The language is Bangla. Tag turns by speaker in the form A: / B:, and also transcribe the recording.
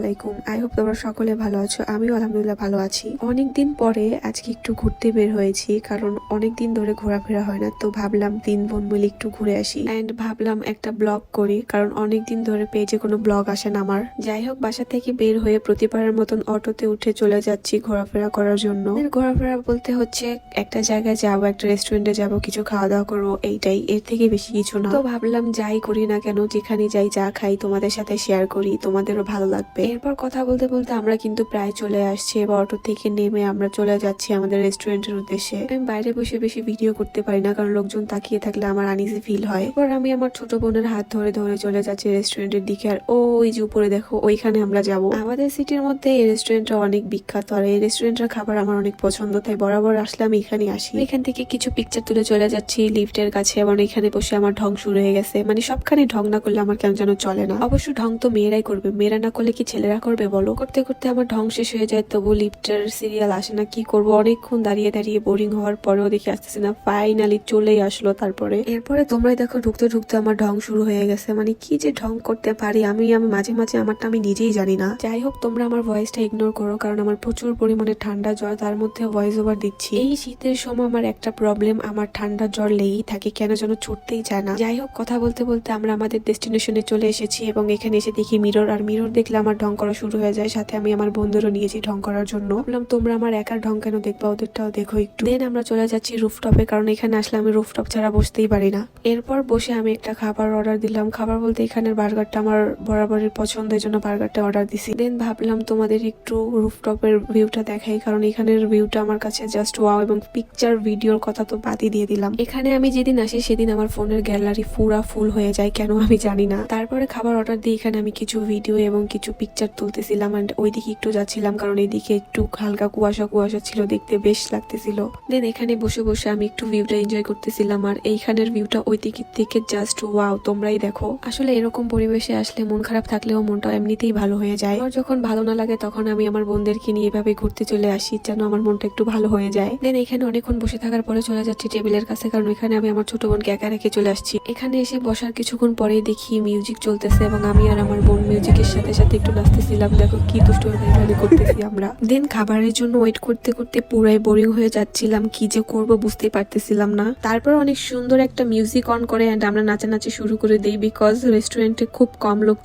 A: আলাইকুম। আই হোপ তোমরা সকলে ভালো আছো। আমিও আলহামদুলিল্লাহ ভালো আছি। অনেকদিন পরে আজকে একটু ঘুরতে বের হয়েছি, কারণ অনেকদিন ধরে ঘোরাফেরা হয় না। তো ভাবলাম 3 বোন মিলে একটু ঘুরে আসি এন্ড ভাবলাম একটা ব্লগ করি, কারণ অনেকদিন ধরে পেজে কোনো ব্লগ আসে না আমার। যাই হোক, বাসা থেকে বের হয়ে প্রতিবারের মতন অটোতে উঠে চলে যাচ্ছি ঘোরাফেরা করার জন্য। ঘোরাফেরা বলতে হচ্ছে একটা জায়গায় যাবো, একটা রেস্টুরেন্টে যাব, কিছু খাওয়া দাওয়া করবো, এইটাই, এর থেকে বেশি কিছু না। তো ভাবলাম যাই করি না কেন, যেখানে যাই যা খাই তোমাদের সাথে শেয়ার করি, তোমাদেরও ভালো লাগবে। এরপর কথা বলতে বলতে আমরা কিন্তু প্রায় চলে আসছি। এবার অটো থেকে নেমে আমরা চলে যাচ্ছি আমাদের রেস্টুরেন্টের উদ্দেশ্যে। আমি বাইরে বসে বেশি ভিডিও করতে পারি না, কারণ লোকজন তাকিয়ে থাকলে আমার আনইজি ফিল হয়। এরপর আমি আমার ছোট বোনের হাত ধরে ধরে চলে যাচ্ছি রেস্টুরেন্টের দিকে। আর ওই যে উপরে দেখো, ওইখানে আমরা যাব। আমাদের সিটির মধ্যে এই রেস্টুরেন্টটা অনেক বিখ্যাত, আর এই রেস্টুরেন্টের খাবার আমার অনেক পছন্দ, তাই বরাবর আসলে আমি এখানে আসি। এখান থেকে কিছু পিকচার তুলে চলে যাচ্ছি লিফটের কাছে, এবং এখানে বসে আমার ঢং শুরু হয়ে গেছে। মানে সবখানে ঢং না করলে আমার কেন যেন চলে না। অবশ্য ঢং তো মেয়েরাই করবে, মেয়েরা না করলে কি ছেলেরা করবে বলো? করতে করতে আমার ঢং শেষ হয়ে যায়, তবু লিফটের সিরিয়াল আসে না। কি করবো, অনেকক্ষণ দাঁড়িয়ে দাঁড়িয়ে বোরিং হওয়ার পরেও দেখি আসতেছে না। ফাইনালি চলেই আসলো। এরপরে তোমরাই দেখো, ঢুকতে ঢুকতে আমার ঢং শুরু হয়ে গেছে। মানে কি যে ঢং করতে পারি আমি মাঝে মাঝে আমারটা আমি নিজেই জানি না। যাই হোক, তোমরা আমার ভয়েসটা ইগনোর করো, কারণ আমার প্রচুর পরিমাণে ঠান্ডা জ্বর, তার মধ্যে ভয়েস ওভার দিচ্ছি। এই শীতের সময় আমার একটা প্রবলেম, আমার ঠান্ডা জ্বর লেগেই থাকে, কেন যেন ছুটতেই চায় না। যাই হোক, কথা বলতে বলতে আমরা আমাদের ডেস্টিনেশনে চলে এসেছি, এবং এখানে এসে দেখি মিরর, আর মিরর দেখলে আমার ঢং করা শুরু হয়ে যায়। সাথে আমি আমার বন্ধুরও নিয়েছি ঢং করার জন্য। বললাম তোমরা আমার একার ঢং কেন দেখবা, ওদেরটাও দেখো একটু। দেন আমরা চলে যাচ্ছি রুফটপে, কারণ এখানে আসলে আমি রুফটপ ছাড়া বসতেই পারি না। এরপর বসে আমি একটা খাবার অর্ডার দিলাম। খাবার বলতে এখানের বার্গারটা আমার বরাবরের পছন্দের জন্য বার্গারটা অর্ডার দিছি। দেন ভাবলাম তোমাদের একটু রুফটপের ভিউটা দেখাই, কারণ এখানের ভিউটা আমার কাছে জাস্ট ওয়াও। এবং পিকচার ভিডিওর কথা তো বাদই দিয়ে দিলাম। এখানে আমি যেদিন আসি সেদিন আমার ফোনের গ্যালারি পুরা ফুল হয়ে যায়, কেন আমি জানি না। তারপরে খাবার অর্ডার দিয়ে এখানে আমি কিছু ভিডিও এবং কিছু পিকচার তুলতেছিলাম, এন্ড ওইদিকে একটু যাচ্ছিলাম, কারণ এইদিকে একটু হালকা কুয়াশা কুয়াশা ছিল, দেখতে বেশ লাগতেছিল। দেন এখানে বসে বসে আমি একটু ভিউটা এনজয় করতেছিলাম, আর এইখানের ভিউটা ওই দিকের থেকে জাস্ট ওয়াও, তোমরাই দেখো। আসলে এরকম পরিবেশে আসলে মন খারাপ থাকলেও মনটা এমনিতেই ভালো হয়ে যায়। আর যখন ভালো না লাগে তখন আমি আমার বোনদেরকে নিয়ে এভাবে ঘুরতে চলে আসি, যেন আমার মনটা একটু ভালো হয়ে যায়। দেন এখানে অনেকক্ষণ বসে থাকার পরে চলে যাচ্ছি টেবিলের কাছে, কারণ এখানে আমি আমার ছোট বোনকে একা রেখে চলে আসছি। এখানে এসে বসার কিছুক্ষণ পরেই দেখি মিউজিক চলতেছে, এবং আমি আর আমার বোন মিউজিকের সাথে সাথে একটু নাচতেছিলাম। দেখো কি দুষ্ট করতেছি আমরা। দেন খাবারের জন্য ওয়েট করতে করতে পুরাই বোরিং হয়ে যাচ্ছিলাম, কি যে করব বুঝতে পারতেছিলাম না। তারপর অনেক সুন্দর একটা মিউজিক অন করে এন্ড আমরা নাচানাচি শুরু করে দিই, বিকজ রেস্টুরেন্টে খুব কম লোক